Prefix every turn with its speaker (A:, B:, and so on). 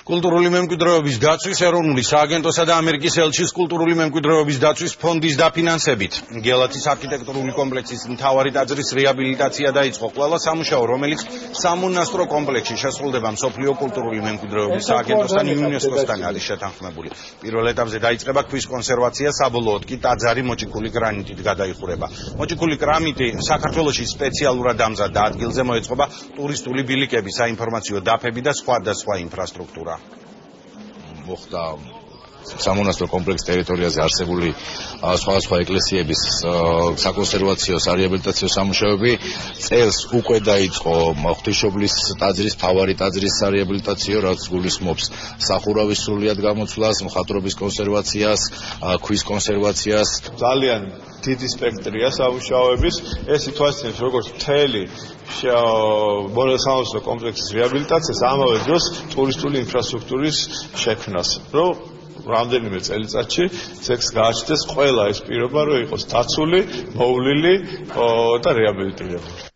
A: კულტურული მემკვიდრეობის დაცვის ეროვნული სააგენტოსა და ამერიკის ელჩის კულტურული მემკვიდრეობის დაცვის ფონდის დაფინანსებით გელათის არქიტექტურული კომპლექსის მთავარი ტაძრის რეაბილიტაცია დაიწყო. ყველა სამუშაო, რომელიც სამონასტრო კომპლექსში შესრულდება მსოფლიო კულტურული მემკვიდრეობის სააგენტოსთან იუნესკოსთან არის შეთანხმებული. პირველ ეტაპზე დაიწყება ქვის კონსერვაცია, საბოლოოდ კი ტაძარი მოჭიქული გრანიტით გადაიხურება. მოჭიქული კრამიტი საქართველოში სპეციალურად დამზადდა ადგილზე მოეწყობა ტურისტული ბილიკები, საინფორმაციო დაფები და სხვა ინფრასტრუქტურა.
B: მოხდა სამონასტრო კომპლექს ტერიტორიაზე არსებული სხვადასხვა ეკლესიების საკონსერვაციო სარეაბილიტაციო სამუშაოები. წელს უკვე დაიწყო ღვთისმშობლის ტაძრის, მთავარი ტაძრის სარეაბილიტაციო, რაც გულისხმობს სახურავის სრულიად გამოცვლას, მხატვრობის კონსერვაციას, ქვის კონსერვაციას.
C: ძალიან დიდი სპექტრია სამუშაოების. ეს ითვალისწინებს როგორც მთელი სამონასტრო კომპლექსის რეაბილიტაციას, ამავე დროს ტურისტული ინფრასტრუქტურის შექმნას, რომ რამდენიმე წელიწადში ცექს გააჩნდეს ყველა ეს პირობა, რომ იყოს დაცული, მოვლილი და რეაბილიტირებული.